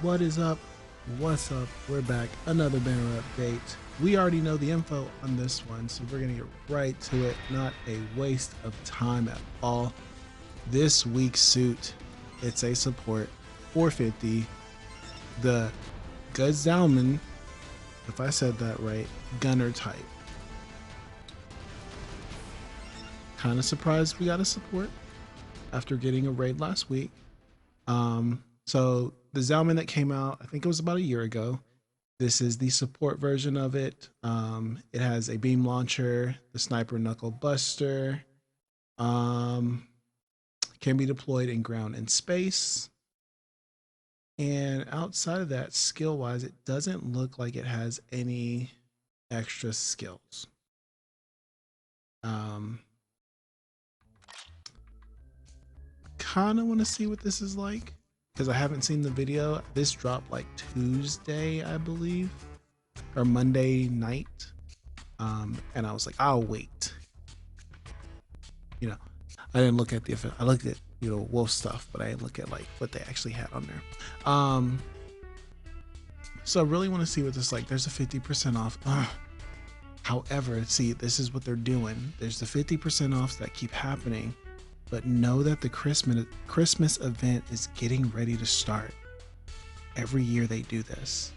What is up? What's up? We're back. Another banner update. We already know the info on this one, so we're gonna get right to it. Not a waste of time at all. This week's suit, it's a support 450. The GA-Zowmn, if I said that right, gunner type. Kind of surprised we got a support after getting a raid last week. So the Zowmn that came out, I think it was about a year ago. This is the support version of it. It has a beam launcher, the sniper knuckle buster, can be deployed in ground and space. And outside of that, skill wise, it doesn't look like it has any extra skills. Kind of want to see what this is like, because I haven't seen the video. This dropped like Tuesday, I believe, or Monday night. And I was like, I'll wait. You know, I didn't look at the event. I looked at, Wolf stuff, but I didn't look at like what they actually had on there. So I really want to see what this is like. There's a 50% off. However, see, this is what they're doing. There's the 50% offs that keep happening, but know that the Christmas event is getting ready to start. Every year they do this.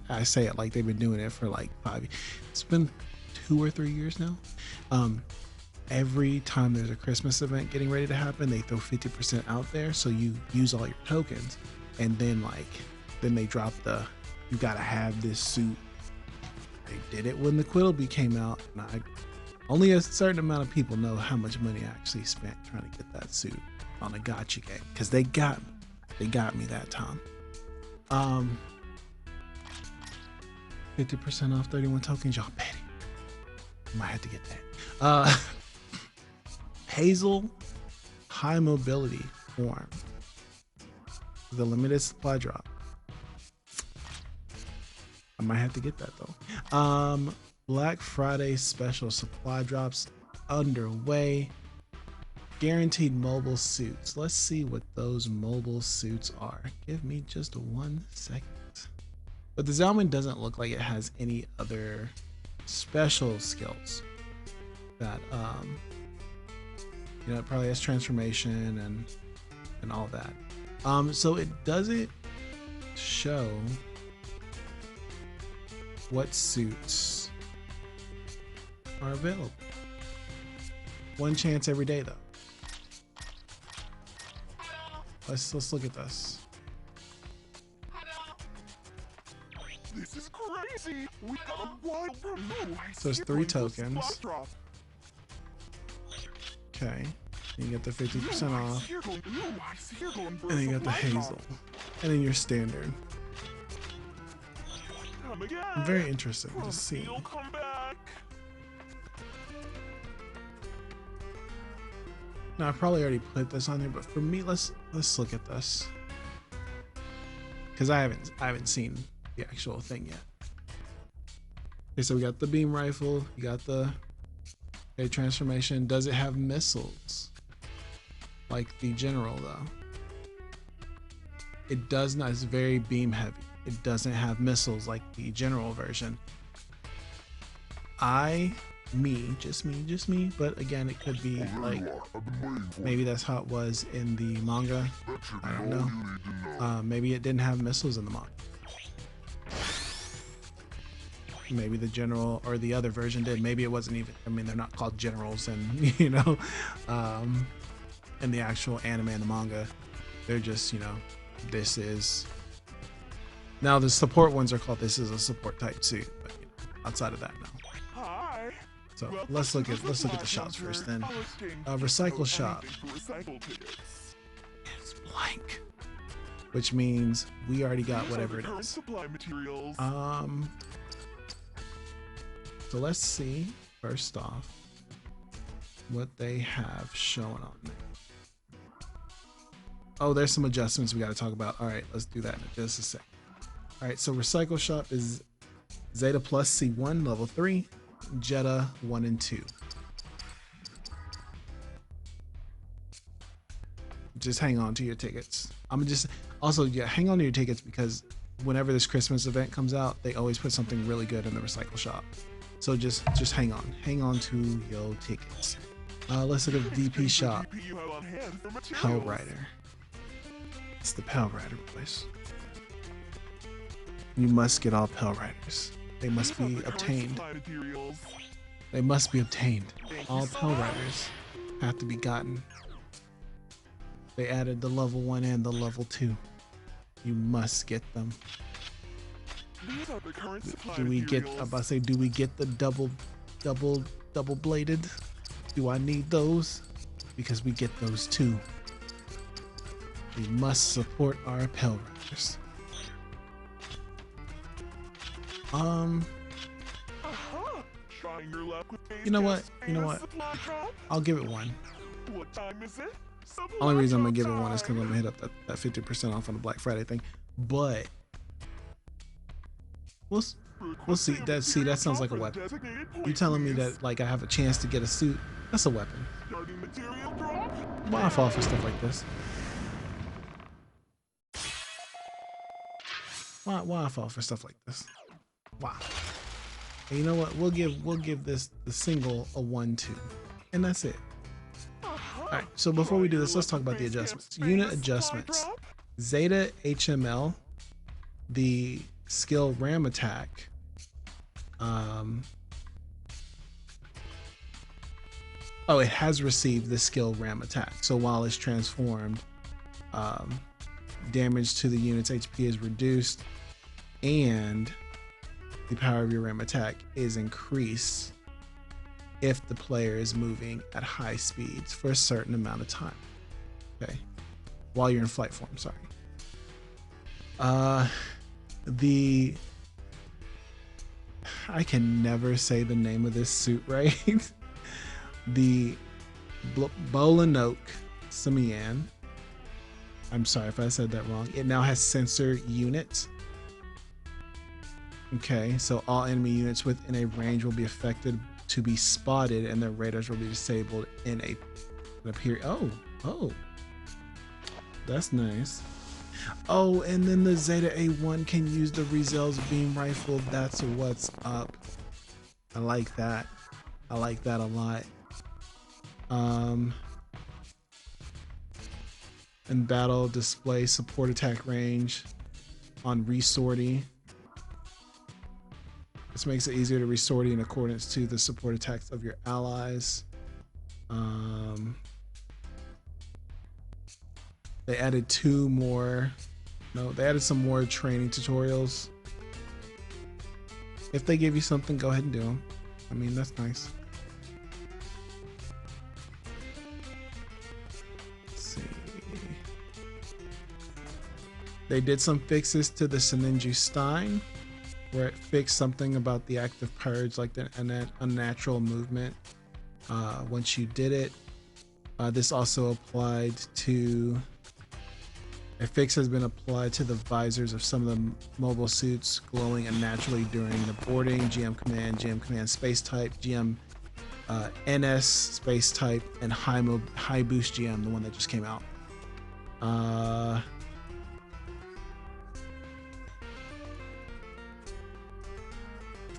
I say it like they've been doing it for like 5 years. It's been 2 or 3 years now. Every time there's a Christmas event getting ready to happen, they throw 50% out there, so you use all your tokens, and then they drop you gotta have this suit. They did it when the Quiddleby came out, and only a certain amount of people know how much money I actually spent trying to get that suit on a gotcha game, because they got me that time. 50% off 31 tokens, y'all petty. Might have to get that. Hazel high mobility form, the limited supply drop. I might have to get that though. Black Friday special supply drops underway. Guaranteed mobile suits. Let's see what those mobile suits are. Give me just 1 second. But the Zowmn doesn't look like it has any other special skills that it probably has transformation and all that. So it doesn't show what suits are available. One chance every day though. Let's look at this. This is crazy. We got a wild remove. So there's 3 tokens. Okay. You get the 50% off. And then you got the Hazel. And then your standard. I'm very interested to see. Now I probably already put this on there, but for me, let's look at this, because I haven't seen the actual thing yet. Okay, so we got the beam rifle. You got the transformation. Does it have missiles like the general though? It does not. It's very beam heavy. It doesn't have missiles like the general version. Just me, but again, it could be like, maybe that's how it was in the manga. I don't know. Maybe it didn't have missiles in the manga. Maybe the general or the other version did. Maybe it wasn't even, I mean, they're not called generals, and in the actual anime and the manga, they're just, this is, now the support ones are called, this is a support type suit, but outside of that, no. So let's look at the shops first then. Recycle shop. It's blank, which means we already got whatever it is. So let's see first off what they have showing on there. Oh, there's some adjustments we got to talk about. All right, let's do that in just a sec. All right, so recycle shop is Zeta Plus C1 level 3. Jeda 1 and 2, which just hang on to your tickets. I'm just also, yeah, hang on to your tickets because whenever this Christmas event comes out, they always put something really good in the recycle shop. So just hang on to your tickets. Let's look at the DP shop. Pell Rider. It's the Pell Rider place. You must get all Pell Riders. They must be obtained. They must be obtained. All Pell Riders have to be gotten. They added the level 1 and the level 2. You must get them. Do we get, I'm about to say, do we get the double bladed? Do I need those? Because we get those too. We must support our Pell Riders. You know what? I'll give it 1. What time is it? Only reason I'm gonna give it 1 is because I'm gonna hit up that 50% off on the Black Friday thing. But we'll see. That sounds like a weapon. You telling me that like I have a chance to get a suit? That's a weapon. Why I fall for stuff like this? Why I fall for stuff like this? Wow. And you know what? We'll give this the single a 1-2, and that's it. All right. So before we do this, let's talk about the adjustments. Unit adjustments. Zeta HML, the skill ram attack. Oh, it has received the skill ram attack. So while it's transformed, damage to the unit's HP is reduced, and the power of your ram attack is increased if the player is moving at high speeds for a certain amount of time. Okay, while you're in flight form. Sorry. I can never say the name of this suit right. The Bolanoke Simian. I'm sorry if I said that wrong. It now has sensor units. Okay, so all enemy units within a range will be affected to be spotted, and their radars will be disabled in a period. Oh, that's nice. Oh, and then the Zeta A1 can use the Hazel's beam rifle. That's what's up. I like that. I like that a lot. In battle, display support attack range on resortie. This makes it easier to resortie in accordance to the support attacks of your allies. They added some more training tutorials. If they give you something, go ahead and do them. I mean, that's nice. Let's see. They did some fixes to the Seninju Stein, where it fixed something about the active purge, like the unnatural movement once you did it. This also applied to, a fix has been applied to the visors of some of the mobile suits glowing unnaturally during the boarding. GM Command Space Type, GM NS Space Type, and High Boost GM, the one that just came out.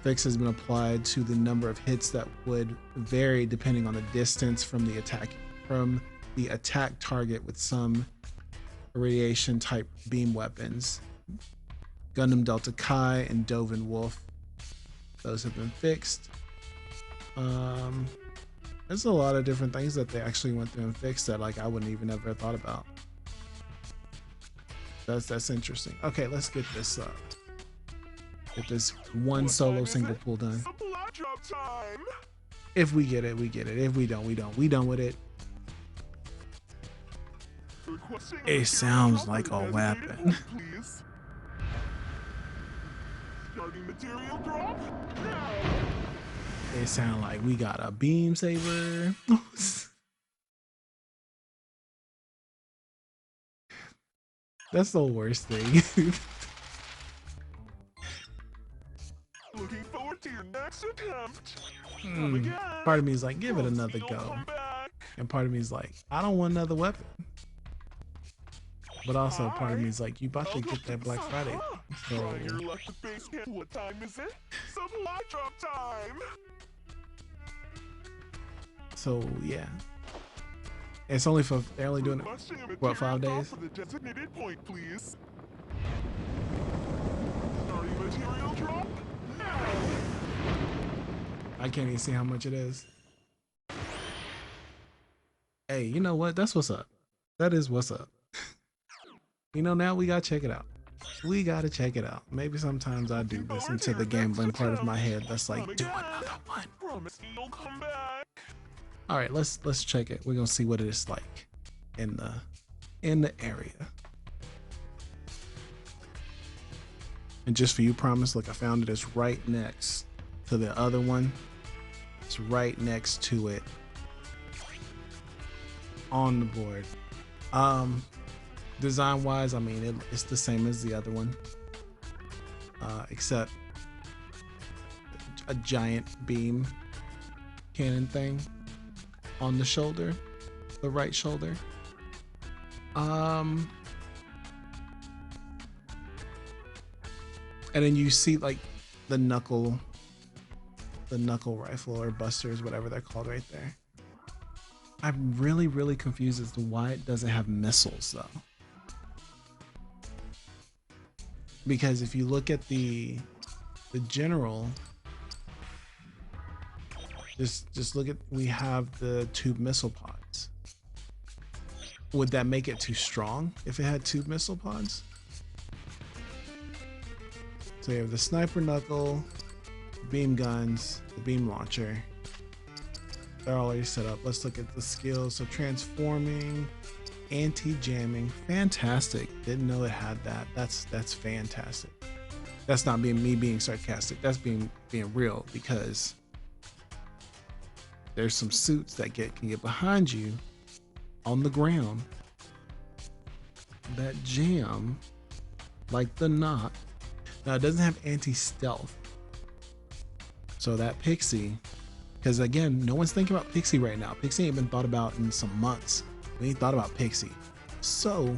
Fix has been applied to the number of hits that would vary depending on the distance from the attack target with some radiation type beam weapons. Gundam Delta Kai and Dovin Wolf, those have been fixed. There's a lot of different things that they actually went through and fixed that like I wouldn't even ever thought about. That's interesting. Okay, let's get this one solo single pull done. If we get it, we get it. If we don't, we don't. We done with it. It sounds like a weapon. It sounds like we got a beam saber. That's the worst thing. Looking forward to your next attempt. Part of me is like, give it another go. And part of me is like, I don't want another weapon. But also part of me is like, you about to get that Black Friday. So Try your luck at base camp. What time is it? Supply drop time. So yeah. It's only for, they're only doing it, Requesting a what, 5 material days? drop for the designated point, please. Starting material drop now. I can't even see how much it is. Hey, you know what? That's what's up. That is what's up. You know, now we gotta check it out. We gotta check it out. Maybe sometimes I do listen to the gambling part of my head that's like, do another one. Promise you'll come back. All right, let's check it. We're gonna see what it is like in the area. And just for you, promise, look, I found it. It's right next to the other one. It's right next to it on the board. Design wise, I mean, it's the same as the other one, except a giant beam cannon thing on the shoulder, the right shoulder. And then you see like the knuckle rifle or busters, whatever they're called, right there. I'm really confused as to why it doesn't have missiles though. Because if you look at the general, just look at, we have the tube missile pods. Would that make it too strong if it had tube missile pods? So you have the sniper knuckle, beam guns, the beam launcher. They're already set up. Let's look at the skills. So transforming, anti-jamming, fantastic. Didn't know it had that. That's fantastic. That's not me being sarcastic. That's being real, because there's some suits that can get behind you on the ground that jam like the knot. Now it doesn't have anti-stealth. So that Pixie, because again, no one's thinking about Pixie right now. Pixie ain't been thought about in some months. We ain't thought about Pixie. So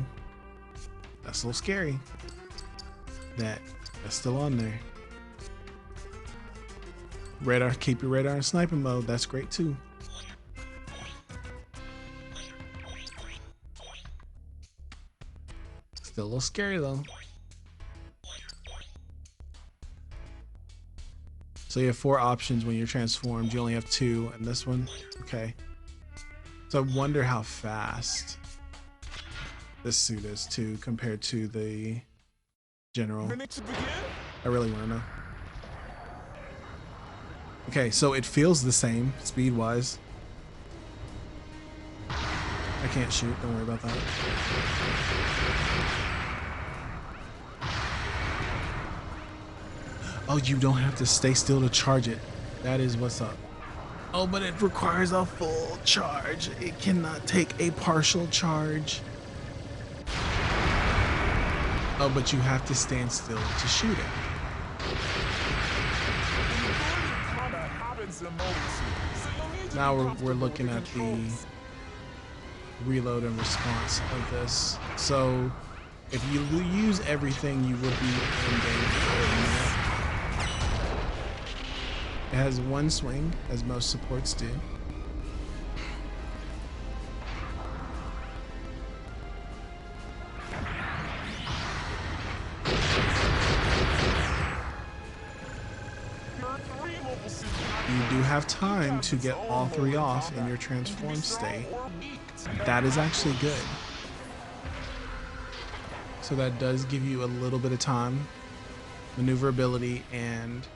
that's a little scary that that's still on there. Radar, keep your radar in sniping mode. That's great too. Still a little scary though. So you have 4 options when you're transformed. You only have 2 in this one. Okay. So I wonder how fast this suit is too compared to the general. I really want to know. Okay, so it feels the same speed wise. I can't shoot, don't worry about that. Oh, you don't have to stay still to charge it. That is what's up. Oh, but it requires a full charge. It cannot take a partial charge. Oh, but you have to stand still to shoot it. Now we're looking at the reload and response of this. So if you use everything, you will be in danger. It has 1 swing, as most supports do. You do have time to get all 3 off in your transformed state. That is actually good. So that does give you a little bit of time, maneuverability, and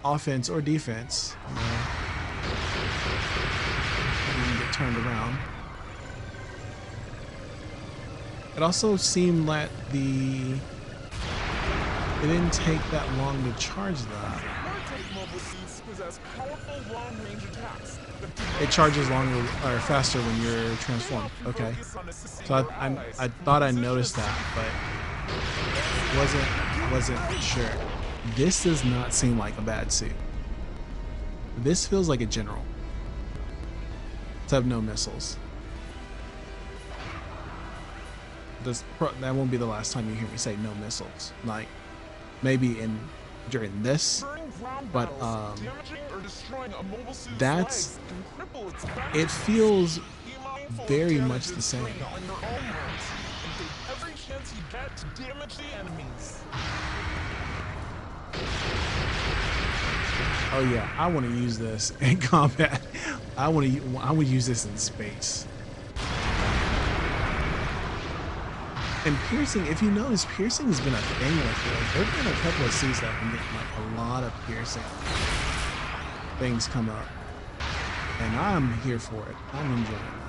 offense or defense. You can get turned around. It also seemed that it didn't take that long to charge that. It charges longer or faster when you're transformed. Okay, so I thought I noticed that, but wasn't sure. This does not seem like a bad suit. This feels like a general to have no missiles. that won't be the last time you hear me say no missiles. Like maybe during this, but that's it feels very much the same. Oh yeah, I want to use this in combat. I would use this in space. And piercing, if you notice, piercing has been a thing with it. Like, there've been a couple of seasons that have been getting like a lot of piercing things come up, and I'm here for it. I'm enjoying that.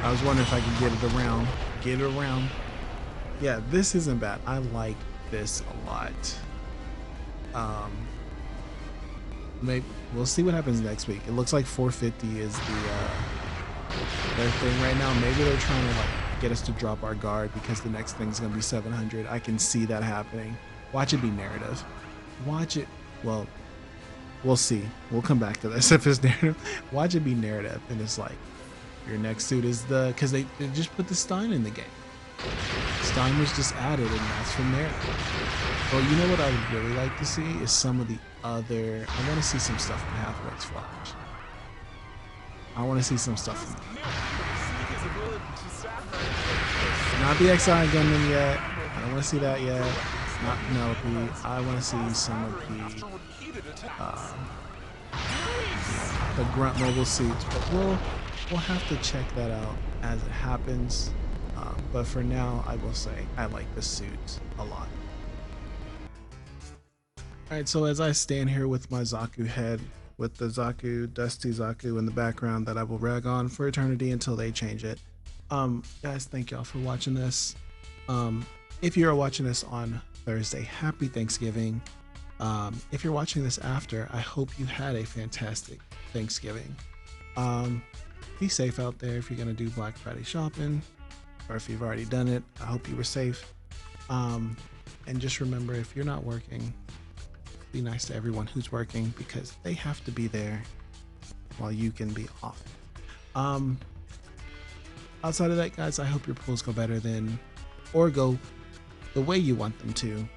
I was wondering if I could get it around. Get it around. Yeah, this isn't bad. I like this a lot. Maybe we'll see what happens next week. It looks like 450 is their thing right now. Maybe they're trying to like get us to drop our guard because the next thing's gonna be 700. I can see that happening. Watch it be narrative. Watch it. Well, we'll see. We'll come back to this if it's narrative. Watch it be narrative, and it's like your next suit is because they just put the Stein in the game. Stein was just added, and that's from there. Well, you know what I would really like to see is some of the other. I want to see some stuff from Hathaway's Flash. I want to see some stuff from that. Not the XI gunman yet. I don't want to see that yet. Not Penelope. I want to see some of the grunt mobile suits, but we'll have to check that out as it happens. But for now, I will say I like the suit a lot. Alright, so as I stand here with my Zaku head, with the Dusty Zaku in the background that I will rag on for eternity until they change it. Guys, thank y'all for watching this. If you are watching this on Thursday, happy Thanksgiving. If you're watching this after, I hope you had a fantastic Thanksgiving. Be safe out there if you're gonna do Black Friday shopping, or if you've already done it. I hope you were safe. And just remember, if you're not working, be nice to everyone who's working, because they have to be there while you can be off. Outside of that, guys, I hope your pulls go better or go the way you want them to.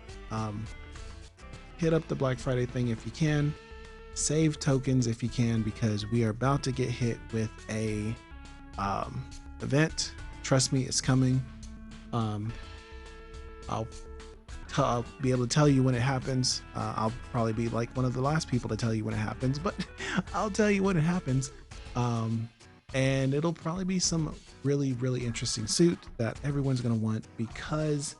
Hit up the Black Friday thing if you can. Save tokens if you can, because we are about to get hit with a event. Trust me, it's coming. I'll be able to tell you when it happens. I'll probably be like one of the last people to tell you when it happens, but I'll tell you when it happens. And it'll probably be some really, really interesting suit that everyone's going to want, because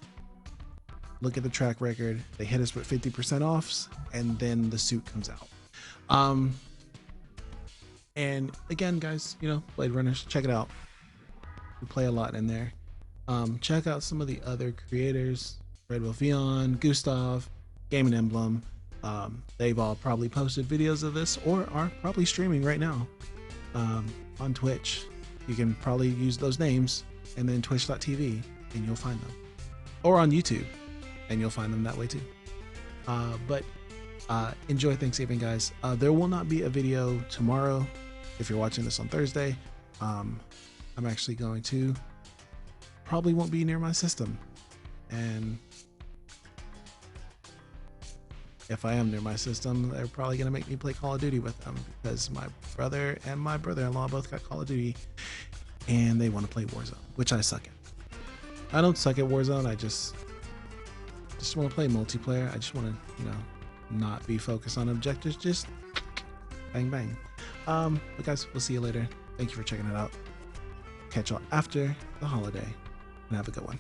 look at the track record. They hit us with 50% offs, and then the suit comes out. And again, guys, Blade Runners, check it out. We play a lot in there. Check out some of the other creators: Red Wolf Vion, Gustav, Game and Emblem. They've all probably posted videos of this, or are probably streaming right now on Twitch. You can probably use those names and then twitch.tv and you'll find them, or on YouTube and you'll find them that way too. But enjoy Thanksgiving, guys. There will not be a video tomorrow if you're watching this on Thursday. I'm actually going to probably won't be near my system, and if I am near my system, they're probably gonna make me play Call of Duty with them, because my brother and my brother-in-law both got Call of Duty and they want to play Warzone, which I suck at. I don't suck at Warzone. I just want to play multiplayer. I just want to, not be focused on objectives. Just bang bang. But guys, we'll see you later. Thank you for checking it out. Catch y'all after the holiday, and have a good one.